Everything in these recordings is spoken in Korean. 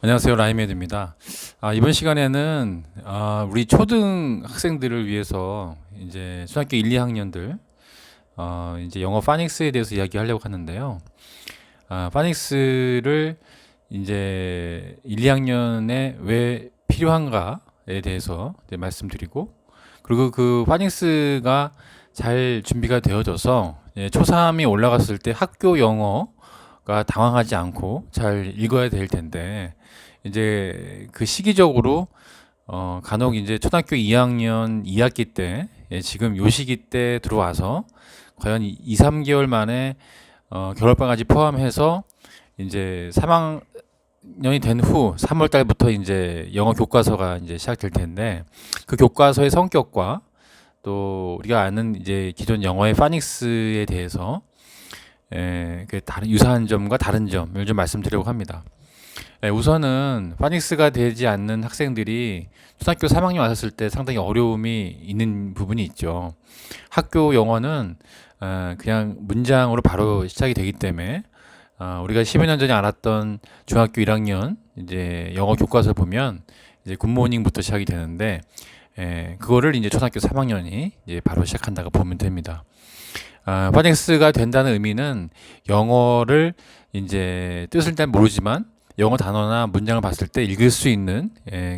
안녕하세요. 라이메드입니다. 이번 시간에는 우리 초등 학생들을 위해서 이제 초등학교 1, 2학년들 이제 영어 파닉스에 대해서 이야기하려고 하는데요. 파닉스를 이제 1, 2학년에 왜 필요한가에 대해서 이제 말씀드리고, 그리고 그 파닉스가 잘 준비가 되어져서 초3이 올라갔을 때 학교 영어가 당황하지 않고 잘 읽어야 될 텐데, 이제 그 시기적으로 간혹 이제 초등학교 2학년 2학기 때, 지금 요 시기 때 들어와서 과연 2, 3개월 만에 겨울방학까지 포함해서 이제 3학년이 된 후 3월 달부터 이제 영어 교과서가 이제 시작될 텐데, 그 교과서의 성격과 또 우리가 아는 이제 기존 영어의 파닉스에 대해서 그 다른 유사한 점과 다른 점을 좀 말씀드리려고 합니다. 우선은 파닉스가 되지 않는 학생들이 초등학교 3학년 왔을 때 상당히 어려움이 있는 부분이 있죠. 학교 영어는 그냥 문장으로 바로 시작이 되기 때문에 우리가 10여 년 전에 알았던 중학교 1학년 이제 영어 교과서 보면 이제 굿모닝부터 시작이 되는데, 그거를 이제 초등학교 3학년이 이제 바로 시작한다고 보면 됩니다. 파닉스가 된다는 의미는 영어를 이제 뜻을 잘 모르지만 영어 단어나 문장을 봤을 때 읽을 수 있는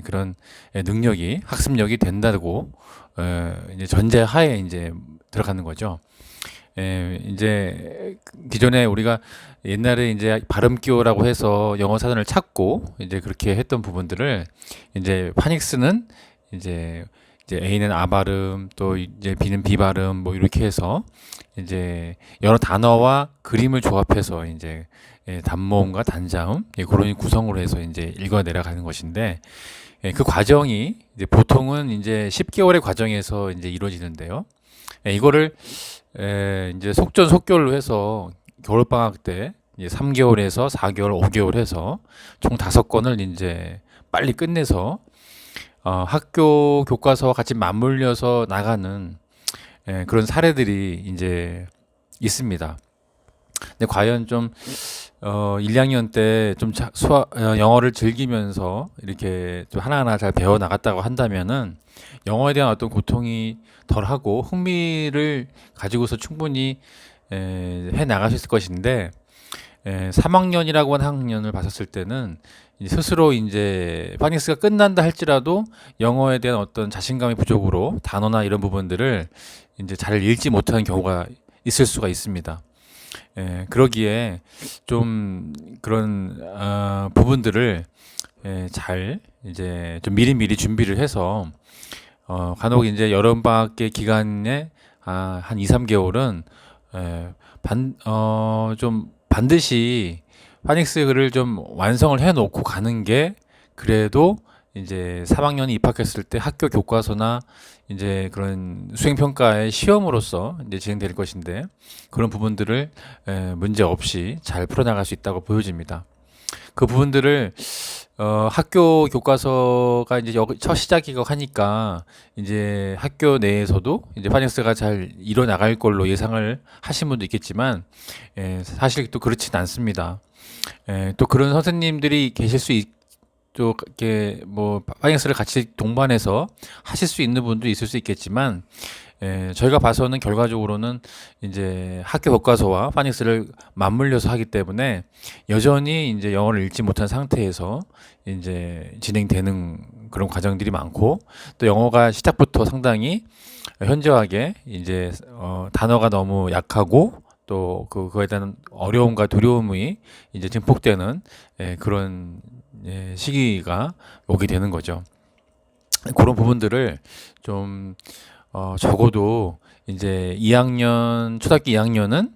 그런 능력이, 학습력이 된다고 이제 전제하에 이제 들어가는 거죠. 이제 기존에 우리가 옛날에 이제 발음 기호라고 해서 영어 사전을 찾고 이제 그렇게 했던 부분들을 이제 파닉스는 이제 A는 A 발음, 또 이제 B는 B 발음, 뭐 이렇게 해서 이제 여러 단어와 그림을 조합해서 이제 단모음과 단자음, 그런 구성으로 해서 이제 읽어 내려가는 것인데, 그 과정이 이제 보통은 이제 10개월의 과정에서 이제 이루어지는데요. 이거를 이제 속전속결로 해서 겨울방학 때 이제 3개월에서 4개월, 5개월 해서 총 5권을 이제 빨리 끝내서 학교 교과서와 같이 맞물려서 나가는 그런 사례들이 이제 있습니다. 근데 과연 좀 1, 2학년 때 좀 영어를 즐기면서 이렇게 좀 하나하나 잘 배워 나갔다고 한다면은 영어에 대한 어떤 고통이 덜하고 흥미를 가지고서 충분히 해 나갈 수 있을 것인데, 3학년이라고 하는 학년을 봤었을 때는 스스로 이제 파닉스가 끝난다 할지라도 영어에 대한 어떤 자신감의 부족으로 단어나 이런 부분들을 이제 잘 읽지 못하는 경우가 있을 수가 있습니다. 그러기에 좀 그런 부분들을 잘 이제 좀 미리미리 준비를 해서 간혹 이제 여름방학의 기간에 한 2, 3개월은 좀 반드시 파닉스를 좀 완성을 해 놓고 가는 게 그래도 이제 3학년이 입학했을 때 학교 교과서나 이제 그런 수행평가의 시험으로서 이제 진행될 것인데, 그런 부분들을 문제 없이 잘 풀어나갈 수 있다고 보여집니다. 그 부분들을 학교 교과서가 이제 첫 시작이고 하니까 이제 학교 내에서도 이제 파닉스가 잘 이뤄나갈 걸로 예상을 하신 분도 있겠지만, 사실 또 그렇진 않습니다. 또 그런 선생님들이 계실 수 또 이렇게 뭐 파이낸스를 같이 동반해서 하실 수 있는 분도 있을 수 있겠지만, 저희가 봐서는 결과적으로는 이제 학교 교과서와 파닉스를 맞물려서 하기 때문에 여전히 이제 영어를 읽지 못한 상태에서 이제 진행되는 그런 과정들이 많고, 또 영어가 시작부터 상당히 현저하게 이제 단어가 너무 약하고 또 그거에 대한 어려움과 두려움이 이제 증폭되는 그런 시기가 오게 되는 거죠. 그런 부분들을 좀 적어도 이제 2학년, 초등학교 2학년은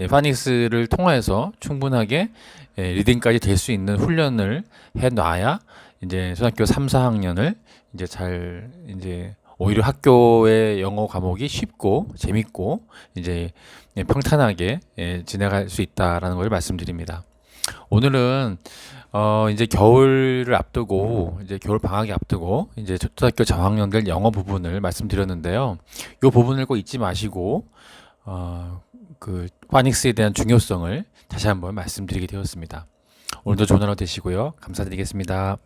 파닉스를 통해서 충분하게 리딩까지 될 수 있는 훈련을 해 놔야 이제 초등학교 3, 4학년을 이제 잘 이제 오히려 학교의 영어 과목이 쉽고 재밌고 이제 평탄하게 지나갈 수 있다라는 걸 말씀드립니다. 오늘은 이제 겨울을 앞두고 이제 겨울 방학이 앞두고 이제 초등학교 저학년들 영어 부분을 말씀드렸는데요. 이 부분을 꼭 잊지 마시고 그 파닉스에 대한 중요성을 다시 한번 말씀드리게 되었습니다. 오늘도 좋은 하루 되시고요. 감사드리겠습니다.